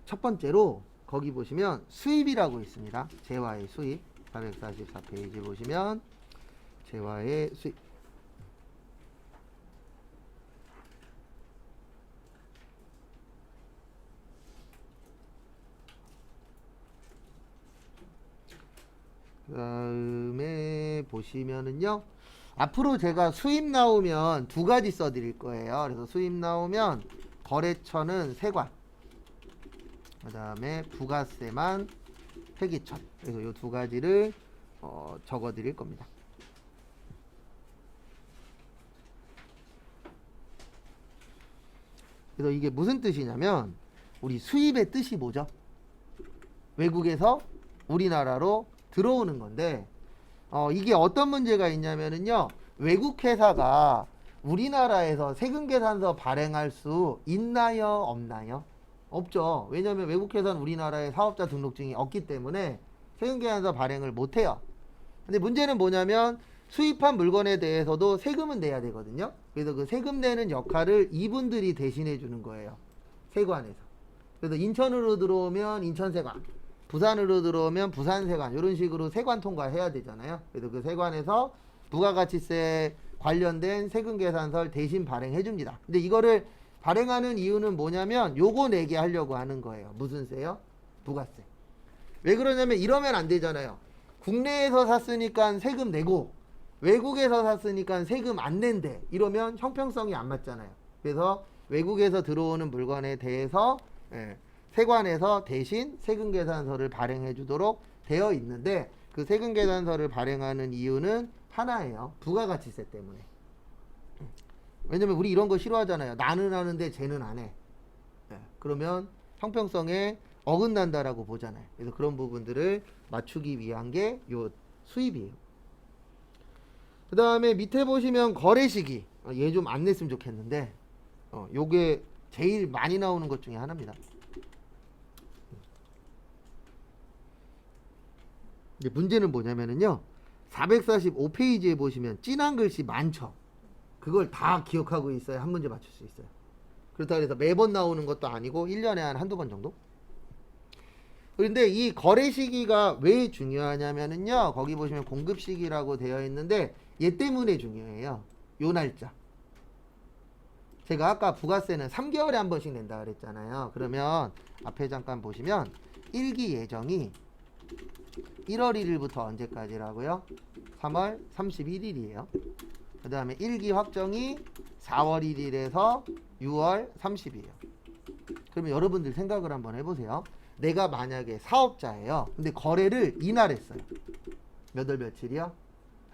첫 번째로 거기 보시면 수입이라고 있습니다. 재화의 수입 444페이지 보시면 재화의 수입. 그 다음에 보시면은요, 앞으로 제가 수입 나오면 두 가지 써드릴 거예요. 그래서 수입 나오면 거래처는 세관, 그 다음에 부가세만 회계천. 그래서 이 두 가지를 적어 드릴 겁니다. 그래서 이게 무슨 뜻이냐면, 우리 수입의 뜻이 뭐죠? 외국에서 우리나라로 들어오는 건데, 이게 어떤 문제가 있냐면은요, 외국 회사가 우리나라에서 세금계산서 발행할 수 있나요, 없나요? 없죠. 왜냐하면 외국 회사는 우리나라에 사업자 등록증이 없기 때문에 세금계산서 발행을 못해요. 근데 문제는 뭐냐면, 수입한 물건에 대해서도 세금은 내야 되거든요. 그래서 그 세금 내는 역할을 이분들이 대신해 주는 거예요, 세관에서. 그래서 인천으로 들어오면 인천세관, 부산으로 들어오면 부산세관, 이런 식으로 세관 통과해야 되잖아요. 그래서 그 세관에서 부가가치세 관련된 세금계산서를 대신 발행해 줍니다. 근데 이거를 발행하는 이유는 뭐냐면, 요거 내게 하려고 하는 거예요. 무슨 세요? 부가세. 왜 그러냐면, 이러면 안 되잖아요. 국내에서 샀으니까 세금 내고 외국에서 샀으니까 세금 안 낸대. 이러면 형평성이 안 맞잖아요. 그래서 외국에서 들어오는 물건에 대해서 세관에서 대신 세금계산서를 발행해 주도록 되어 있는데, 그 세금계산서를 발행하는 이유는 하나예요. 부가가치세 때문에. 왜냐면 우리 이런 거 싫어하잖아요. 나는 하는데 쟤는 안 해. 그러면 형평성에 어긋난다라고 보잖아요. 그래서 그런 부분들을 맞추기 위한 게 요 수입이에요. 그 다음에 밑에 보시면 거래 시기. 얘 좀 안 냈으면 좋겠는데, 요게 제일 많이 나오는 것 중에 하나입니다. 이제 문제는 뭐냐면은요, 445페이지에 보시면 진한 글씨 많죠. 그걸 다 기억하고 있어야 한 문제 맞출 수 있어요. 그렇다고 해서 매번 나오는 것도 아니고 1년에 한 한두 번 정도. 그런데 이 거래 시기가 왜 중요하냐면은요, 거기 보시면 공급 시기라고 되어 있는데 얘 때문에 중요해요. 요 날짜. 제가 아까 부가세는 3개월에 한 번씩 낸다 그랬잖아요. 그러면 앞에 잠깐 보시면 1기 예정이 1월 1일부터 언제까지라고요? 3월 31일이에요. 그 다음에 1기 확정이 4월 1일에서 6월 30일이에요. 그러면 여러분들 생각을 한번 해보세요. 내가 만약에 사업자예요. 근데 거래를 이날 했어요. 몇 월 며칠이요?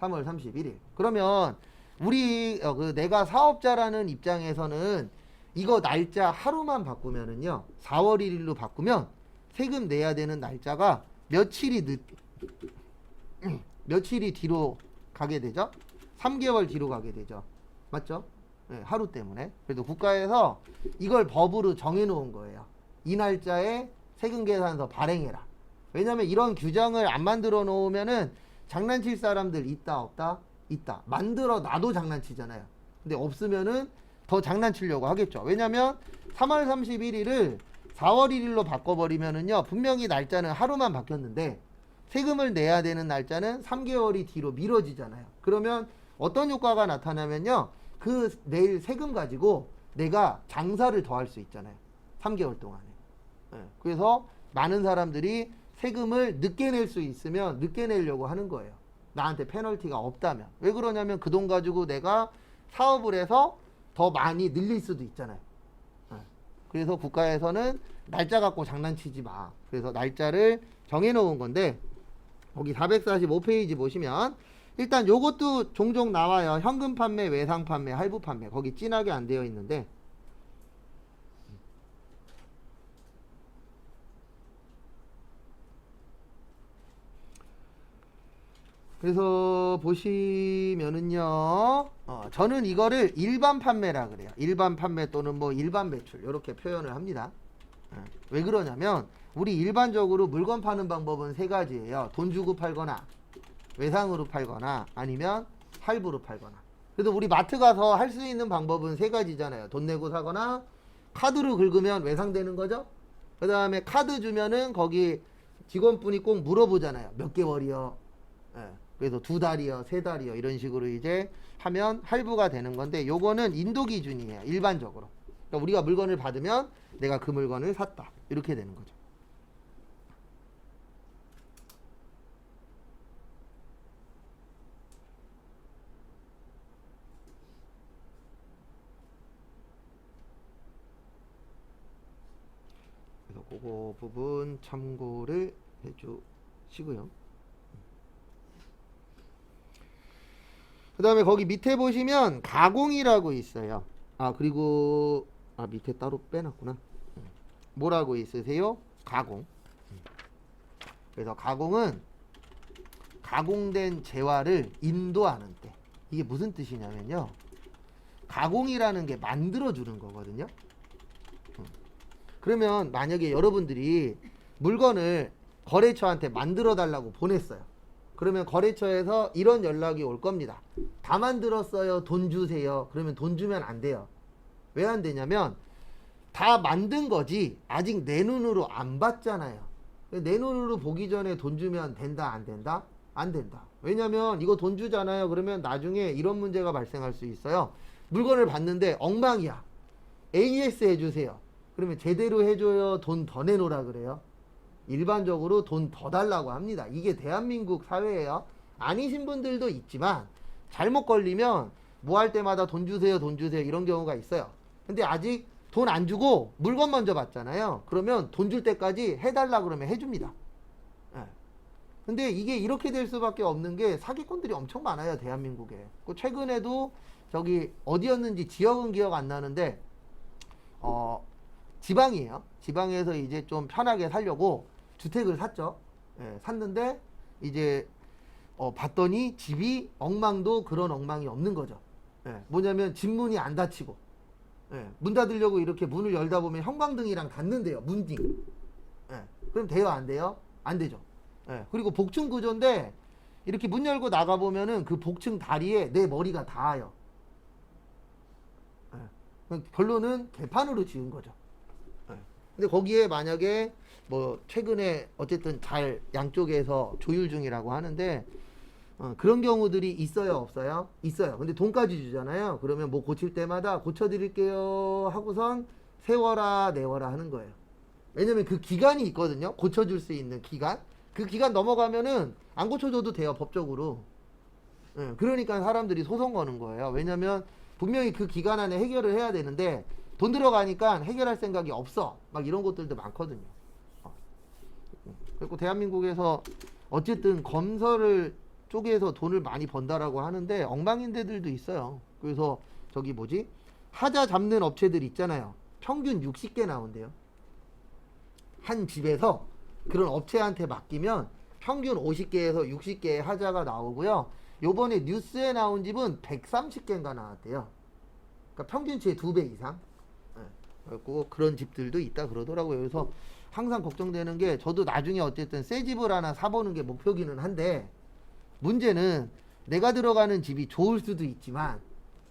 3월 31일. 그러면 우리 내가 사업자라는 입장에서는 이거 날짜 하루만 바꾸면은요, 4월 1일로 바꾸면 세금 내야 되는 날짜가 며칠이 뒤로 가게 되죠? 3개월 뒤로 가게 되죠. 맞죠? 네, 하루 때문에. 그래도 국가에서 이걸 법으로 정해놓은 거예요. 이 날짜에 세금계산서 발행해라. 왜냐면 이런 규정을 안 만들어 놓으면은 장난칠 사람들 있다 없다? 있다. 만들어 놔도 장난치잖아요. 근데 없으면은 더 장난치려고 하겠죠. 왜냐면 3월 31일을 4월 1일로 바꿔버리면은요, 분명히 날짜는 하루만 바뀌었는데 세금을 내야 되는 날짜는 3개월이 뒤로 미뤄지잖아요. 그러면 어떤 효과가 나타나면요, 그 내일 세금 가지고 내가 장사를 더 할 수 있잖아요. 3개월 동안에. 그래서 많은 사람들이 세금을 늦게 낼 수 있으면 늦게 내려고 하는 거예요. 나한테 페널티가 없다면. 왜 그러냐면 그 돈 가지고 내가 사업을 해서 더 많이 늘릴 수도 있잖아요. 그래서 국가에서는 날짜 갖고 장난치지 마. 그래서 날짜를 정해놓은 건데, 거기 445페이지 보시면 일단 요것도 종종 나와요. 현금 판매, 외상 판매, 할부 판매. 거기 진하게 안 되어 있는데, 그래서 보시면은요, 저는 이거를 일반 판매라 그래요. 일반 판매 또는 뭐 일반 매출, 이렇게 표현을 합니다. 왜 그러냐면 우리 일반적으로 물건 파는 방법은 세 가지예요. 돈 주고 팔거나, 외상으로 팔거나, 아니면 할부로 팔거나. 그래서 우리 마트 가서 할 수 있는 방법은 세 가지잖아요. 돈 내고 사거나, 카드로 긁으면 외상되는 거죠. 그 다음에 카드 주면은 거기 직원분이 꼭 물어보잖아요. 몇 개월이요? 예. 그래서 2달이요, 3달이요 이런 식으로 이제 하면 할부가 되는 건데 요거는 인도 기준이에요. 일반적으로. 그러니까 우리가 물건을 받으면 내가 그 물건을 샀다. 이렇게 되는 거죠. 그래서 그거 부분 참고를 해주시고요. 그 다음에 거기 밑에 보시면 가공이라고 있어요. 그리고 밑에 따로 빼놨구나. 뭐라고 있으세요? 가공. 그래서 가공은 가공된 재화를 인도하는 때. 이게 무슨 뜻이냐면요. 가공이라는 게 만들어주는 거거든요. 그러면 만약에 여러분들이 물건을 거래처한테 만들어 달라고 보냈어요. 그러면 거래처에서 이런 연락이 올 겁니다. 다 만들었어요. 돈 주세요. 그러면 돈 주면 안 돼요. 왜 안 되냐면 다 만든 거지 아직 내 눈으로 안 봤잖아요. 내 눈으로 보기 전에 돈 주면 된다 안 된다? 안 된다. 왜냐면 이거 돈 주잖아요. 그러면 나중에 이런 문제가 발생할 수 있어요. 물건을 봤는데 엉망이야. AS 해주세요. 그러면 제대로 해줘요. 돈 더 내놓으라 그래요. 일반적으로 돈 더 달라고 합니다. 이게 대한민국 사회예요. 아니신 분들도 있지만 잘못 걸리면 뭐 할 때마다 돈 주세요 돈 주세요 이런 경우가 있어요. 근데 아직 돈 안 주고 물건 먼저 받잖아요. 그러면 돈 줄 때까지 해달라 그러면 해줍니다. 예. 근데 이게 이렇게 될 수밖에 없는 게 사기꾼들이 엄청 많아요. 대한민국에. 최근에도 저기 어디였는지 지역은 기억 안 나는데 지방이에요. 지방에서 이제 좀 편하게 살려고 주택을 샀죠. 예, 샀는데 이제 봤더니 집이 엉망도 그런 엉망이 없는 거죠. 예, 뭐냐면 집문이 안 닫히고 문 닫으려고 이렇게 문을 열다 보면 형광등이랑 닫는데요. 문딩. 그럼 돼요 안 돼요? 안 되죠. 그리고 복층 구조인데 이렇게 문 열고 나가 보면은 그 복층 다리에 내 머리가 닿아요. 결론은 개판으로 지은 거죠. 근데 거기에 만약에 뭐 최근에 어쨌든 잘 양쪽에서 조율 중이라고 하는데 그런 경우들이 있어요 없어요? 있어요. 근데 돈까지 주잖아요. 그러면 뭐 고칠 때마다 고쳐드릴게요 하고선 세워라 내워라 하는 거예요. 왜냐면 그 기간이 있거든요. 고쳐줄 수 있는 기간. 그 기간 넘어가면은 안 고쳐줘도 돼요 법적으로. 그러니까 사람들이 소송 거는 거예요. 왜냐면 분명히 그 기간 안에 해결을 해야 되는데 돈 들어가니까 해결할 생각이 없어. 막 이런 것들도 많거든요. 그리고 대한민국에서 어쨌든 건설을 쪽에서 돈을 많이 번다라고 하는데 엉망인 데들도 있어요. 그래서 저기 뭐지? 하자 잡는 업체들 있잖아요. 평균 60개 나온대요. 한 집에서 그런 업체한테 맡기면 평균 50개에서 60개의 하자가 나오고요. 요번에 뉴스에 나온 집은 130개인가 나왔대요. 그러니까 평균치의 2배 이상. 그리고 그런 집들도 있다 그러더라고요. 그래서 항상 걱정되는 게 저도 나중에 어쨌든 새 집을 하나 사보는 게 목표기는 한데 문제는 내가 들어가는 집이 좋을 수도 있지만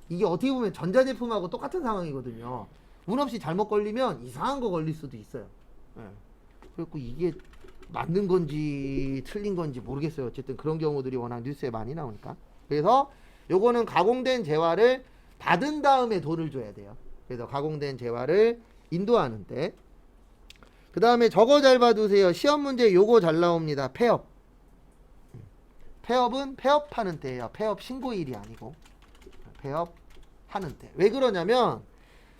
이게 어떻게 보면 전자제품하고 똑같은 상황이거든요. 운 없이 잘못 걸리면 이상한 거 걸릴 수도 있어요. 그리고 이게 맞는 건지 틀린 건지 모르겠어요. 어쨌든 그런 경우들이 워낙 뉴스에 많이 나오니까. 그래서 요거는 가공된 재화를 받은 다음에 돈을 줘야 돼요. 그래서 가공된 재화를 인도하는데 그 다음에 저거 잘 봐두세요. 시험 문제 요거 잘 나옵니다. 폐업. 폐업은 폐업하는 때예요. 폐업 신고일이 아니고 폐업하는 때. 왜 그러냐면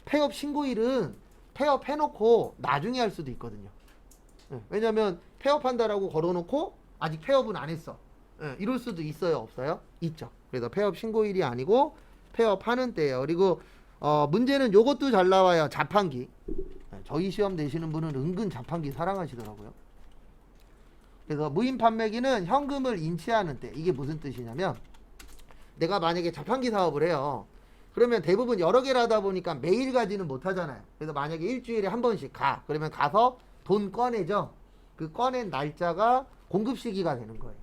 폐업 신고일은 폐업해놓고 나중에 할 수도 있거든요. 왜냐면 폐업한다라고 걸어놓고 아직 폐업은 안 했어. 이럴 수도 있어요 없어요? 있죠. 그래서 폐업 신고일이 아니고 폐업하는 때예요. 그리고 문제는 요것도 잘 나와요. 자판기. 저희 시험 내시는 분은 은근 자판기 사랑하시더라고요. 그래서 무인 판매기는 현금을 인치하는 때. 이게 무슨 뜻이냐면 내가 만약에 자판기 사업을 해요. 그러면 대부분 여러 개를 하다 보니까 매일 가지는 못하잖아요. 그래서 만약에 일주일에 한 번씩 가. 그러면 가서 돈 꺼내죠. 그 꺼낸 날짜가 공급 시기가 되는 거예요.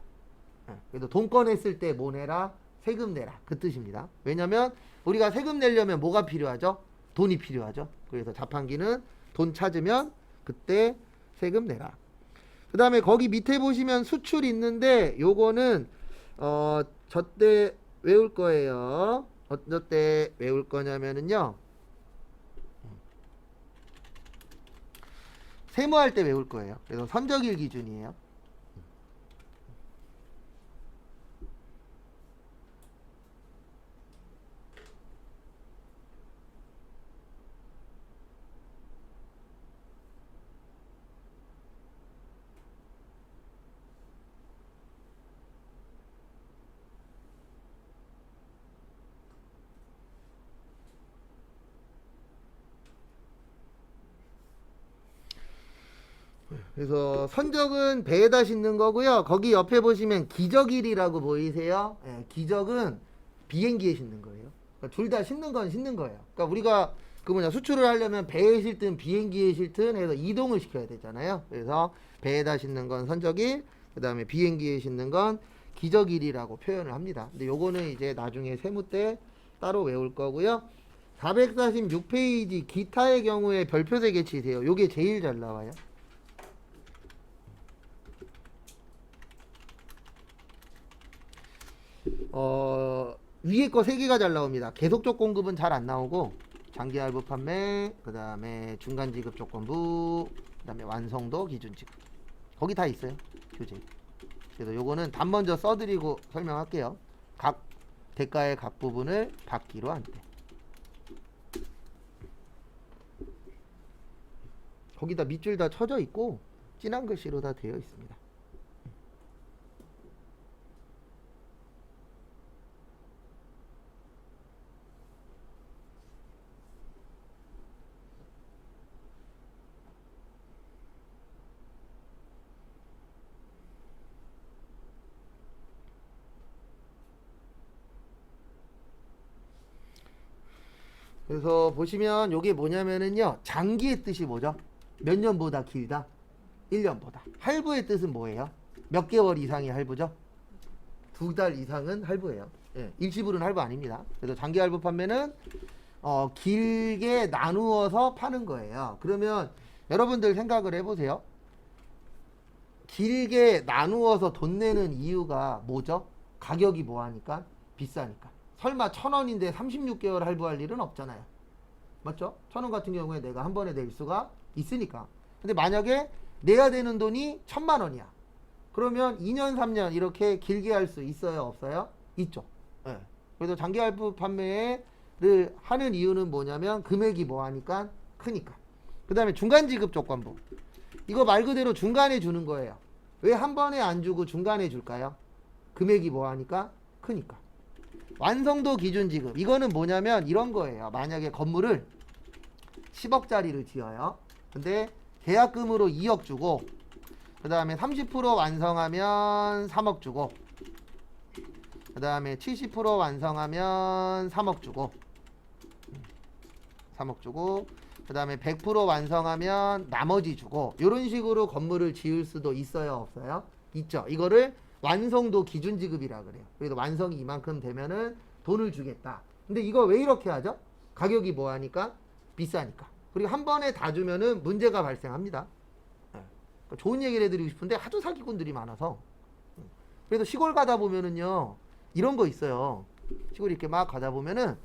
그래서 돈 꺼냈을 때 뭐 내라? 세금 내라. 그 뜻입니다. 왜냐면 우리가 세금 내려면 뭐가 필요하죠? 돈이 필요하죠. 그래서 자판기는 돈 찾으면 그때 세금 내라. 그 다음에 거기 밑에 보시면 수출 있는데 요거는 저때 외울 거예요. 어때 외울 거냐면은요. 세무할 때 외울 거예요. 그래서 선적일 기준이에요. 그래서 선적은 배에다 싣는 거고요. 거기 옆에 보시면 기적일이라고 보이세요? 예, 기적은 비행기에 싣는 거예요. 그러니까 둘 다 싣는 건 싣는 거예요. 그러니까 우리가 그 뭐냐 수출을 하려면 배에 실든 비행기에 실든 해서 이동을 시켜야 되잖아요. 그래서 배에다 싣는 건 선적일, 그 다음에 비행기에 싣는 건 기적일이라고 표현을 합니다. 근데 요거는 이제 나중에 세무 때 따로 외울 거고요. 446페이지 기타의 경우에 별표 3개 치세요. 요게 제일 잘 나와요. 위에 거 3개가 잘 나옵니다. 계속적 공급은 잘 안 나오고 장기 할부 판매, 그 다음에 중간 지급 조건부, 그 다음에 완성도 기준 지급 거기 다 있어요. 교재. 그래서 요거는 답 먼저 써드리고 설명할게요. 각 대가의 각 부분을 받기로 한대. 거기다 밑줄 다 쳐져 있고 진한 글씨로 다 되어 있습니다. 그래서 보시면 요게 뭐냐면은요 장기의 뜻이 뭐죠? 몇 년보다 길다? 1년보다. 할부의 뜻은 뭐예요? 몇 개월 이상이 할부죠? 2달 이상은 할부예요. 예, 일시불은 할부 아닙니다. 그래서 장기 할부 판매는 길게 나누어서 파는 거예요. 그러면 여러분들 생각을 해보세요. 길게 나누어서 돈 내는 이유가 뭐죠? 가격이 뭐하니까? 비싸니까. 설마 1,000원인데 36개월 할부할 일은 없잖아요. 맞죠? 1,000원 같은 경우에 내가 한 번에 낼 수가 있으니까. 근데 만약에 내야 되는 돈이 1,000만 원이야. 그러면 2년, 3년 이렇게 길게 할 수 있어요? 없어요? 있죠. 예. 그래서 장기 할부 판매를 하는 이유는 뭐냐면 금액이 뭐하니까? 크니까. 그 다음에 중간 지급 조건부. 이거 말 그대로 중간에 주는 거예요. 왜 한 번에 안 주고 중간에 줄까요? 금액이 뭐하니까? 크니까. 완성도 기준 지급. 이거는 뭐냐면 이런 거예요. 만약에 건물을 10억짜리를 지어요. 근데 계약금으로 2억 주고 그 다음에 30% 완성하면 3억 주고 그 다음에 70% 완성하면 3억 주고 3억 주고 그 다음에 100% 완성하면 나머지 주고 이런 식으로 건물을 지을 수도 있어요? 없어요? 있죠. 이거를 완성도 기준 지급이라 그래요. 그래도 완성이 이만큼 되면은 돈을 주겠다. 근데 이거 왜 이렇게 하죠? 가격이 뭐하니까? 비싸니까. 그리고 한 번에 다 주면은 문제가 발생합니다. 그러니까 좋은 얘기를 해드리고 싶은데 하도 사기꾼들이 많아서. 그래서 시골 가다 보면은요 이런 거 있어요. 시골 이렇게 막 가다 보면은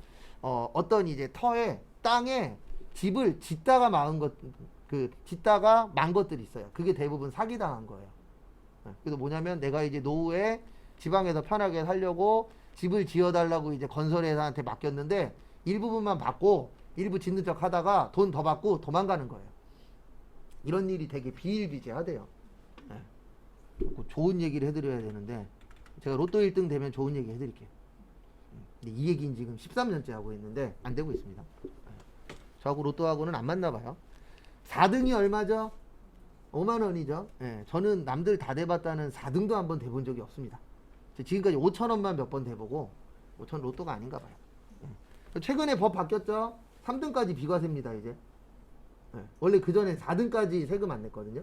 어떤 이제 터에 땅에 집을 짓다가 짓다가 만 것들이 있어요. 그게 대부분 사기당한 거예요. 그래서 뭐냐면 내가 이제 노후에 지방에서 편하게 살려고 집을 지어달라고 이제 건설회사한테 맡겼는데 일부분만 받고 일부 짓는 척 하다가 돈 더 받고 도망가는 거예요. 이런 일이 되게 비일비재하대요. 네. 좋은 얘기를 해드려야 되는데 제가 로또 1등 되면 좋은 얘기 해드릴게요. 근데 이 얘기는 지금 13년째 하고 있는데 안 되고 있습니다. 저하고 로또하고는 안 맞나 봐요. 4등이 얼마죠? 5만 원이죠. 예, 저는 남들 다 대봤다는 4등도 한번 대본 적이 없습니다. 지금까지 5천 원만 몇 번 대보고 5천 로또가 아닌가 봐요. 예. 최근에 법 바뀌었죠. 3등까지 비과세입니다 이제. 예, 원래 그 전에 4등까지 세금 안 냈거든요.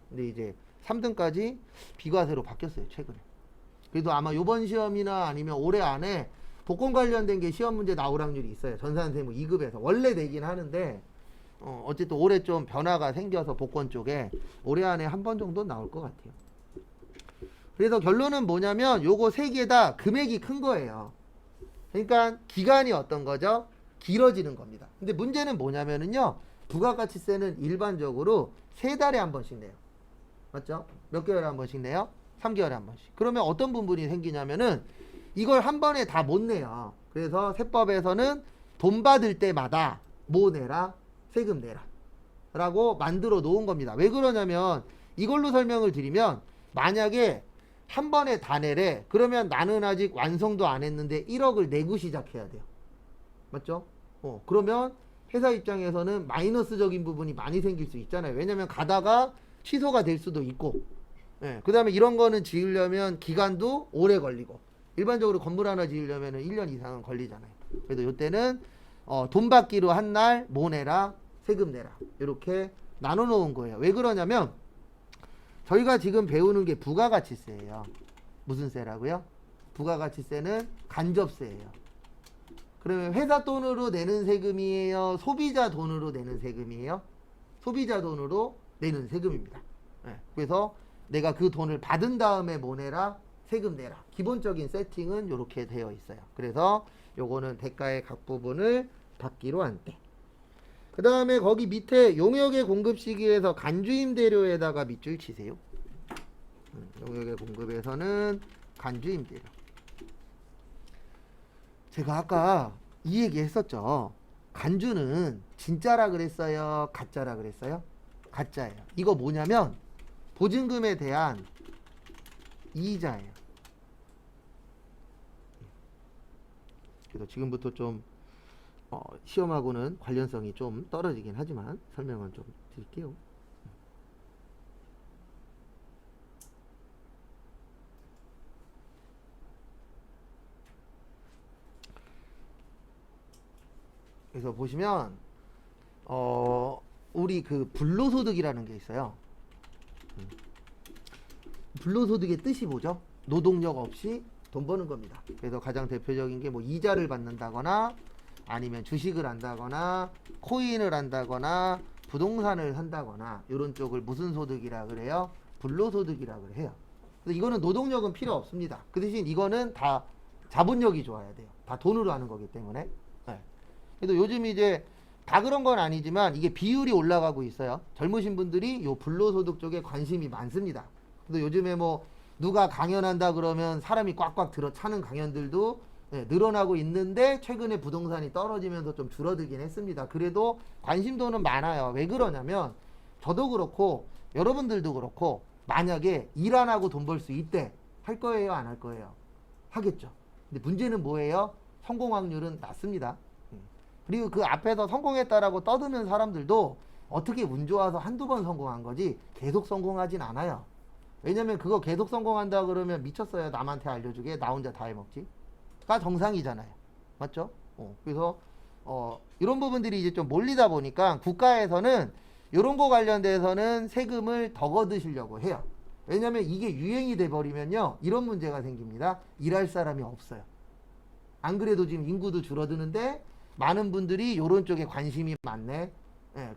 근데 이제 3등까지 비과세로 바뀌었어요 최근에. 그래도 아마 요번 시험이나 아니면 올해 안에 복권 관련된 게 시험 문제 나올 확률이 있어요. 전산세무 2급에서 원래 내긴 하는데 어쨌든 올해 좀 변화가 생겨서 복권 쪽에 올해 안에 한 번 정도 나올 것 같아요. 그래서 결론은 뭐냐면 요거 세 개 다 금액이 큰 거예요. 그러니까 기간이 어떤 거죠? 길어지는 겁니다. 근데 문제는 뭐냐면은요, 부가가치세는 일반적으로 세 달에 한 번씩 내요. 맞죠? 몇 개월에 한 번씩 내요? 3개월에 한 번씩. 그러면 어떤 부분이 생기냐면은 이걸 한 번에 다 못 내요. 그래서 세법에서는 돈 받을 때마다 뭐 내라? 세금 내라 라고 만들어 놓은 겁니다. 왜 그러냐면 이걸로 설명을 드리면, 만약에 한 번에 다 내래, 그러면 나는 아직 완성도 안 했는데 1억을 내고 시작해야 돼요. 맞죠? 그러면 회사 입장에서는 마이너스적인 부분이 많이 생길 수 있잖아요. 왜냐면 가다가 취소가 될 수도 있고, 그 다음에 이런 거는 지으려면 기간도 오래 걸리고, 일반적으로 건물 하나 지으려면 1년 이상은 걸리잖아요. 그래서 이때는 돈 받기로 한 날 뭐 내라? 세금 내라. 이렇게 나눠 놓은 거예요. 왜 그러냐면 저희가 지금 배우는 게 부가가치세예요. 무슨 세라고요? 부가가치세는 간접세예요. 그러면 회사 돈으로 내는 세금이에요? 소비자 돈으로 내는 세금이에요? 소비자 돈으로 내는 세금입니다. 그래서 내가 그 돈을 받은 다음에 뭐 내라? 세금 내라. 기본적인 세팅은 이렇게 되어 있어요. 그래서 요거는 대가의 각 부분을 받기로 한대. 그 다음에 거기 밑에 용역의 공급 시기에서 간주임대료에다가 밑줄 치세요. 용역의 공급에서는 간주임대료. 제가 아까 이 얘기 했었죠. 간주는 진짜라 그랬어요? 가짜라 그랬어요? 가짜예요. 이거 뭐냐면 보증금에 대한 이자예요. 그래서 지금부터 좀 시험하고는 관련성이 좀 떨어지긴 하지만 설명은 좀 드릴게요. 그래서 보시면 우리 그 불로소득이라는 게 있어요. 불로소득의 뜻이 뭐죠? 노동력 없이 돈 버는 겁니다. 그래서 가장 대표적인 게 뭐 이자를 받는다거나 아니면 주식을 한다거나 코인을 한다거나 부동산을 산다거나 이런 쪽을 무슨 소득이라 그래요? 불로소득이라 그래요. 그래서 이거는 노동력은 필요 없습니다. 그 대신 이거는 다 자본력이 좋아야 돼요. 다 돈으로 하는 거기 때문에. 그래도 요즘 이제 다 그런 건 아니지만 이게 비율이 올라가고 있어요. 젊으신 분들이 요 불로소득 쪽에 관심이 많습니다. 그래서 요즘에 뭐 누가 강연한다 그러면 사람이 꽉꽉 들어 차는 강연들도 늘어나고 있는데, 최근에 부동산이 떨어지면서 좀 줄어들긴 했습니다. 그래도 관심도는 많아요. 왜 그러냐면 저도 그렇고 여러분들도 그렇고 만약에 일 안 하고 돈 벌 수 있대, 할 거예요? 안 할 거예요? 하겠죠. 근데 문제는 뭐예요? 성공 확률은 낮습니다. 그리고 그 앞에서 성공했다라고 떠드는 사람들도 어떻게 운 좋아서 한두 번 성공한 거지 계속 성공하진 않아요. 왜냐면 그거 계속 성공한다 그러면 미쳤어요. 남한테 알려주게 나 혼자 다 해먹지 가 정상이잖아요. 맞죠? 그래서 이런 부분들이 이제 좀 몰리다 보니까 국가에서는 이런 거 관련돼서는 세금을 더 걷으시려고 해요. 왜냐면 이게 유행이 돼버리면요, 이런 문제가 생깁니다. 일할 사람이 없어요. 안 그래도 지금 인구도 줄어드는데 많은 분들이 이런 쪽에 관심이 많네.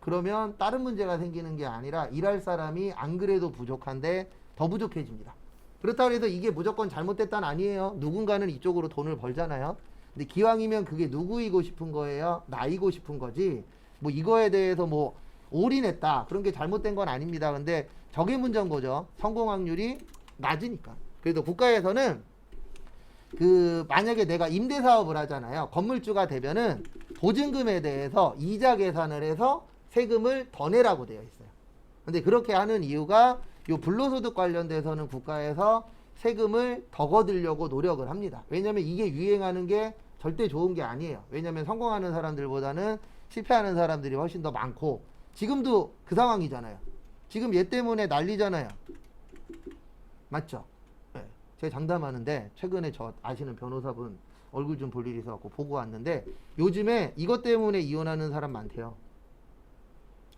그러면 다른 문제가 생기는 게 아니라 일할 사람이 안 그래도 부족한데 더 부족해집니다. 그렇다고 해서 이게 무조건 잘못됐다는 아니에요. 누군가는 이쪽으로 돈을 벌잖아요. 근데 기왕이면 그게 누구이고 싶은 거예요? 나이고 싶은 거지. 뭐 이거에 대해서 뭐 올인했다, 그런 게 잘못된 건 아닙니다. 근데 저게 문제인 거죠. 성공 확률이 낮으니까. 그래서 국가에서는 그 만약에 내가 임대 사업을 하잖아요. 건물주가 되면은 보증금에 대해서 이자 계산을 해서 세금을 더 내라고 되어 있어요. 근데 그렇게 하는 이유가 요 불로소득 관련돼서는 국가에서 세금을 더 거두려고 노력을 합니다. 왜냐면 이게 유행하는 게 절대 좋은 게 아니에요. 왜냐면 성공하는 사람들보다는 실패하는 사람들이 훨씬 더 많고, 지금도 그 상황이잖아요. 지금 얘 때문에 난리잖아요. 맞죠? 제가 장담하는데 최근에 저 아시는 변호사분 얼굴 좀 볼 일이 있어갖고 보고 왔는데, 요즘에 이것 때문에 이혼하는 사람 많대요.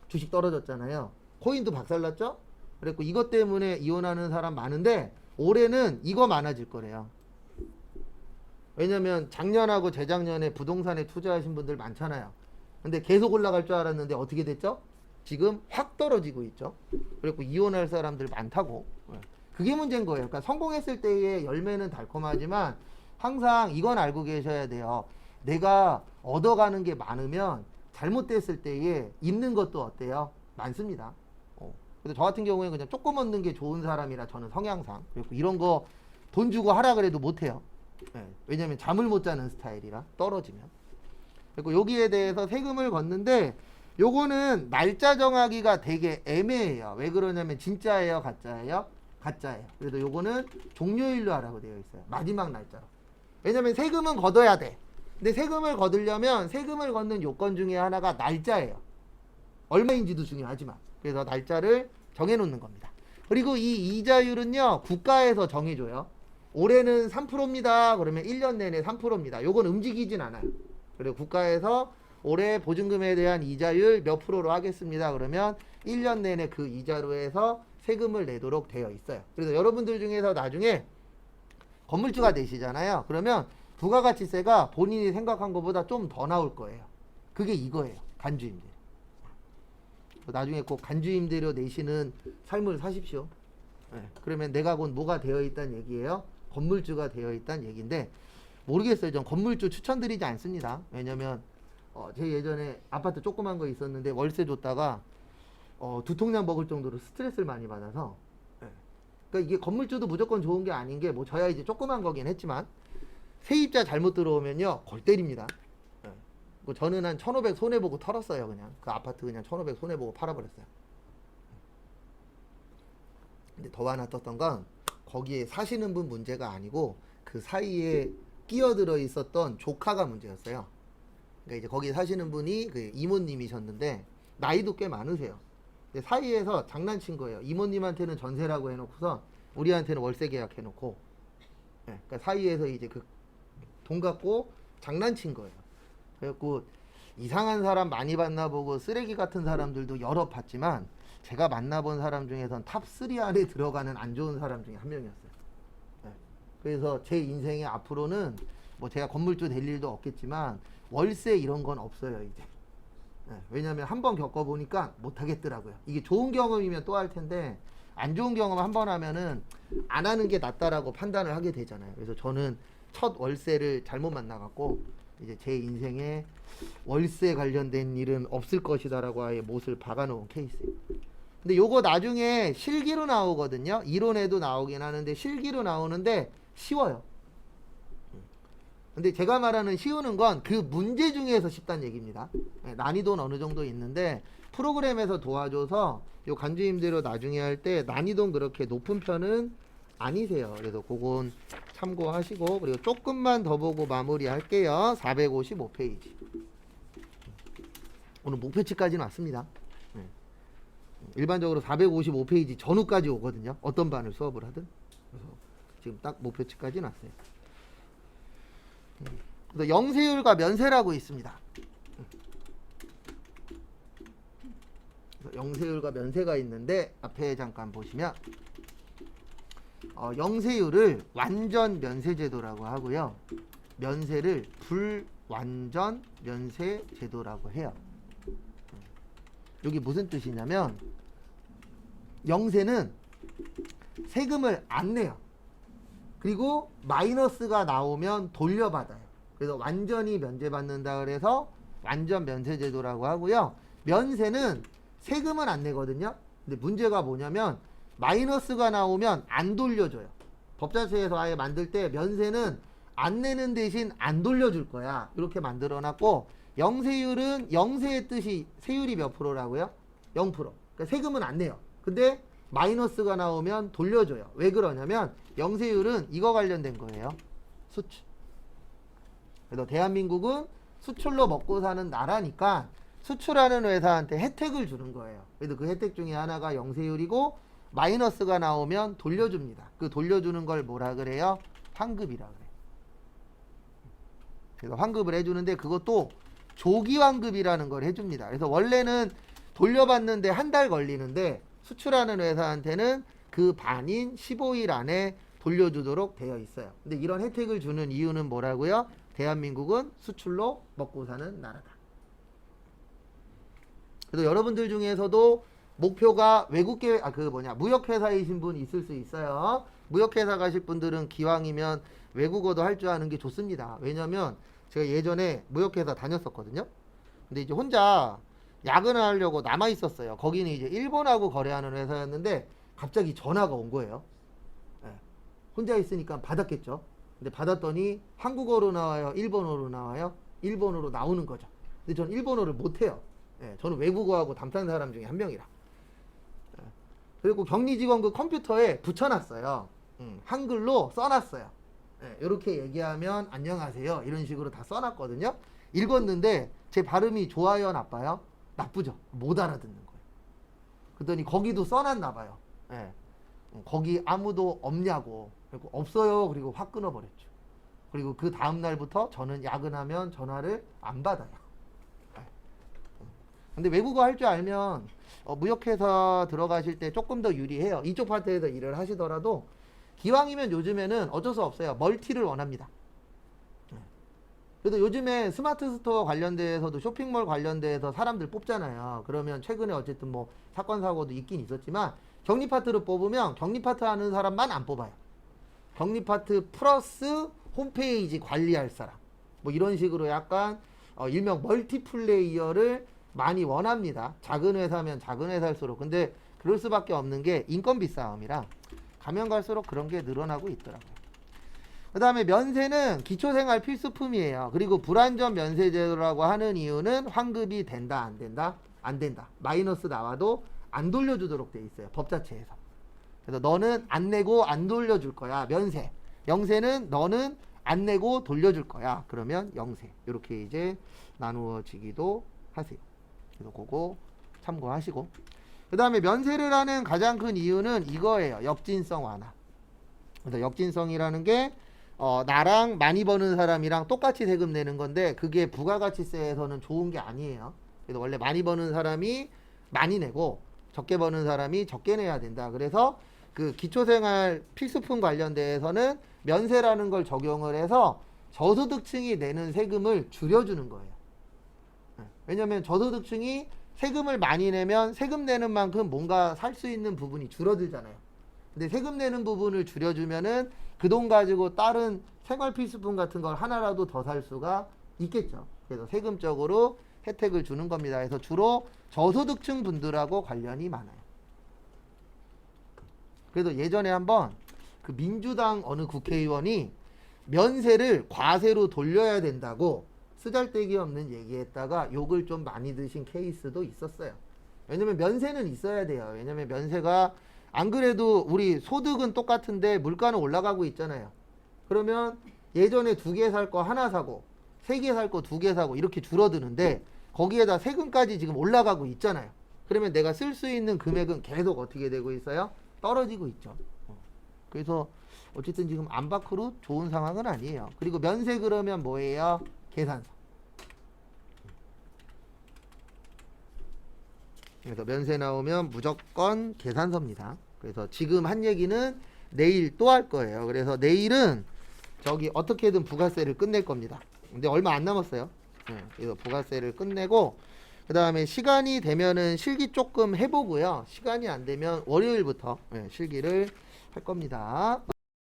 주식 떨어졌잖아요. 코인도 박살났죠? 그랬고 이것 때문에 이혼하는 사람 많은데 올해는 이거 많아질 거래요. 왜냐면 작년하고 재작년에 부동산에 투자하신 분들 많잖아요. 근데 계속 올라갈 줄 알았는데 어떻게 됐죠? 지금 확 떨어지고 있죠. 그리고 이혼할 사람들 많다고. 그게 문제인 거예요. 그러니까 성공했을 때의 열매는 달콤하지만 항상 이건 알고 계셔야 돼요. 내가 얻어가는 게 많으면 잘못됐을 때에 입는 것도 어때요? 많습니다. 그래서 저 같은 경우에 그냥 조금 얻는 게 좋은 사람이라 저는 성향상. 그리고 이런 거 돈 주고 하라 그래도 못해요. 왜냐면 잠을 못 자는 스타일이라 떨어지면. 그리고 여기에 대해서 세금을 걷는데 요거는 날짜 정하기가 되게 애매해요. 왜 그러냐면 진짜예요, 가짜예요? 가짜예요. 그래도 요거는 종료일로 하라고 되어 있어요. 마지막 날짜로. 왜냐면 세금은 걷어야 돼. 근데 세금을 걷으려면 세금을 걷는 요건 중에 하나가 날짜예요. 얼마인지도 중요하지만. 그래서 날짜를 정해놓는 겁니다. 그리고 이 이자율은요, 국가에서 정해줘요. 올해는 3%입니다. 그러면 1년 내내 3%입니다. 요건 움직이진 않아요. 그리고 국가에서 올해 보증금에 대한 이자율 몇 프로로 하겠습니다. 그러면 1년 내내 그 이자로 해서 세금을 내도록 되어 있어요. 그래서 여러분들 중에서 나중에 건물주가 되시잖아요. 그러면 부가가치세가 본인이 생각한 것보다 좀 더 나올 거예요. 그게 이거예요. 간주임대료. 나중에 꼭 간주임대료 내시는 삶을 사십시오. 그러면 내가 곧 뭐가 되어 있다는 얘기예요? 건물주가 되어 있다는 얘기인데 모르겠어요. 전 건물주 추천드리지 않습니다. 왜냐면 제 예전에 아파트 조그만 거 있었는데 월세 줬다가 두 통장 먹을 정도로 스트레스를 많이 받아서. 그러니까 이게 건물주도 무조건 좋은 게 아닌 게 뭐 저야 이제 조그만 거긴 했지만 세입자 잘못 들어오면요 골 때립니다. 저는 한 1,500 손해보고 털었어요. 그냥 그 아파트 그냥 1,500 손해보고 팔아버렸어요. 근데 더 하나 떴던 건 거기에 사시는 분 문제가 아니고 그 사이에 끼어들어 있었던 조카가 문제였어요. 그러니까 이제 거기 사시는 분이 그 이모님이셨는데 나이도 꽤 많으세요. 근데 사이에서 장난친 거예요. 이모님한테는 전세라고 해놓고서 우리한테는 월세 계약해놓고. 그러니까 사이에서 이제 그 돈 갖고 장난친 거예요. 그래갖고 이상한 사람 많이 만나보고 쓰레기 같은 사람들도 여러 봤지만 제가 만나본 사람 중에선 탑3 안에 들어가는 안 좋은 사람 중에 한 명이었어요. 그래서 제 인생에 앞으로는 뭐 제가 건물주 될 일도 없겠지만 월세 이런 건 없어요 이제. 왜냐면 한번 겪어보니까 못하겠더라고요. 이게 좋은 경험이면 또 할 텐데 안 좋은 경험 한 번 하면은 안 하는 게 낫다라고 판단을 하게 되잖아요. 그래서 저는 첫 월세를 잘못 만나갖고 이제 제 인생에 월세 관련된 일은 없을 것이다라고 아예 못을 박아놓은 케이스예요. 근데 요거 나중에 실기로 나오거든요. 이론에도 나오긴 하는데 실기로 나오는데 쉬워요. 근데 제가 말하는 쉬우는 건 그 문제 중에서 쉽다는 얘기입니다. 난이도는 어느 정도 있는데 프로그램에서 도와줘서 요 간주임대로 나중에 할 때 난이도는 그렇게 높은 편은 아니세요. 그래서 그건 참고하시고 그리고 조금만 더 보고 마무리 할게요. 455페이지. 오늘 목표치까지는 왔습니다. 일반적으로 455페이지 전후까지 오거든요. 어떤 반을 수업을 하든. 그래서 지금 딱 목표치까지는 왔어요. 그래서 영세율과 면세라고 있습니다. 그래서 영세율과 면세가 있는데 앞에 잠깐 보시면 영세율을 완전 면세 제도라고 하고요. 면세를 불완전 면세 제도라고 해요. 여기 무슨 뜻이냐면 영세는 세금을 안 내요. 그리고 마이너스가 나오면 돌려받아요. 그래서 완전히 면제받는다 그래서 완전 면세 제도라고 하고요. 면세는 세금은 안 내거든요. 근데 문제가 뭐냐면 마이너스가 나오면 안 돌려줘요. 법자세에서 아예 만들 때 면세는 안 내는 대신 안 돌려줄 거야. 이렇게 만들어놨고 영세율은 영세의 뜻이 세율이 몇 프로라고요? 0%. 그러니까 세금은 안 내요. 근데 마이너스가 나오면 돌려줘요. 왜 그러냐면 영세율은 이거 관련된 거예요. 수출. 그래서 대한민국은 수출로 먹고 사는 나라니까 수출하는 회사한테 혜택을 주는 거예요. 그래서 그 혜택 중에 하나가 영세율이고 마이너스가 나오면 돌려줍니다. 그 돌려주는 걸 뭐라 그래요? 환급이라 그래요. 그래서 환급을 해주는데 그것도 조기 환급이라는 걸 해줍니다. 그래서 원래는 돌려받는데 한 달 걸리는데 수출하는 회사한테는 그 반인 15일 안에 돌려주도록 되어 있어요. 근데 이런 혜택을 주는 이유는 뭐라고요? 대한민국은 수출로 먹고 사는 나라다. 그래서 여러분들 중에서도 목표가 외국계 무역회사이신 분 있을 수 있어요. 무역회사 가실 분들은 기왕이면 외국어도 할 줄 아는 게 좋습니다. 왜냐면 제가 예전에 무역회사 다녔었거든요. 근데 이제 혼자 야근을 하려고 남아 있었어요. 거기는 이제 일본하고 거래하는 회사였는데 갑자기 전화가 온 거예요. 예. 혼자 있으니까 받았겠죠. 근데 받았더니 한국어로 나와요, 일본어로 나와요? 일본어로 나오는 거죠. 근데 저는 일본어를 못해요. 예. 저는 외국어하고 담당 사람 중에 한 명이라. 예. 그리고 격리 직원 그 컴퓨터에 붙여놨어요. 한글로 써놨어요. 예. 이렇게 얘기하면 안녕하세요 이런 식으로 다 써놨거든요. 읽었는데 제 발음이 좋아요, 나빠요? 나쁘죠. 못 알아듣는 거예요. 그랬더니 거기도 써놨나 봐요. 예. 거기 아무도 없냐고. 그리고 없어요. 그리고 확 끊어버렸죠. 그리고 그 다음날부터 저는 야근하면 전화를 안 받아요. 예. 근데 외국어 할 줄 알면 무역회사 들어가실 때 조금 더 유리해요. 이쪽 파트에서 일을 하시더라도 기왕이면 요즘에는 어쩔 수 없어요. 멀티를 원합니다. 그래도 요즘에 스마트 스토어 관련돼서도 쇼핑몰 관련돼서 사람들 뽑잖아요. 그러면 최근에 어쨌든 뭐 사건 사고도 있긴 있었지만 격리 파트를 뽑으면 격리 파트 하는 사람만 안 뽑아요. 격리 파트 플러스 홈페이지 관리할 사람 뭐 이런 식으로 약간 일명 멀티플레이어를 많이 원합니다. 작은 회사면 작은 회사일수록. 근데 그럴 수밖에 없는 게 인건비 싸움이라 가면 갈수록 그런 게 늘어나고 있더라고요. 그 다음에 면세는 기초생활 필수품이에요. 그리고 불완전 면세제도라고 하는 이유는 환급이 된다, 안 된다? 안 된다. 마이너스 나와도 안 돌려주도록 돼 있어요. 법 자체에서. 그래서 너는 안 내고 안 돌려줄 거야. 면세. 영세는 너는 안 내고 돌려줄 거야. 그러면 영세. 이렇게 이제 나누어지기도 하세요. 그래서 그거 참고하시고. 그 다음에 면세를 하는 가장 큰 이유는 이거예요. 역진성 완화. 그래서 역진성이라는 게 나랑 많이 버는 사람이랑 똑같이 세금 내는 건데 그게 부가가치세에서는 좋은 게 아니에요. 그래서 원래 많이 버는 사람이 많이 내고 적게 버는 사람이 적게 내야 된다. 그래서 그 기초생활 필수품 관련돼서는 면세라는 걸 적용을 해서 저소득층이 내는 세금을 줄여주는 거예요. 왜냐하면 저소득층이 세금을 많이 내면 세금 내는 만큼 뭔가 살 수 있는 부분이 줄어들잖아요. 근데 세금 내는 부분을 줄여주면은 그 돈 가지고 다른 생활 필수품 같은 걸 하나라도 더 살 수가 있겠죠. 그래서 세금적으로 혜택을 주는 겁니다. 그래서 주로 저소득층 분들하고 관련이 많아요. 그래서 예전에 한번 그 민주당 어느 국회의원이 면세를 과세로 돌려야 된다고 쓰잘데기 없는 얘기했다가 욕을 좀 많이 드신 케이스도 있었어요. 왜냐면 면세는 있어야 돼요. 왜냐면 면세가 안 그래도 우리 소득은 똑같은데 물가는 올라가고 있잖아요. 그러면 예전에 2개 살 거 하나 사고 3개 살 거 2개 사고 이렇게 줄어드는데 거기에다 세금까지 지금 올라가고 있잖아요. 그러면 내가 쓸 수 있는 금액은 계속 어떻게 되고 있어요? 떨어지고 있죠. 그래서 어쨌든 지금 안팎으로 좋은 상황은 아니에요. 그리고 면세 그러면 뭐예요? 계산서. 그래서 면세 나오면 무조건 계산서입니다. 그래서 지금 한 얘기는 내일 또 할 거예요. 그래서 내일은 저기 어떻게든 부가세를 끝낼 겁니다. 근데 얼마 안 남았어요. 그래서 부가세를 끝내고 그 다음에 시간이 되면은 실기 조금 해보고요. 시간이 안 되면 월요일부터 실기를 할 겁니다.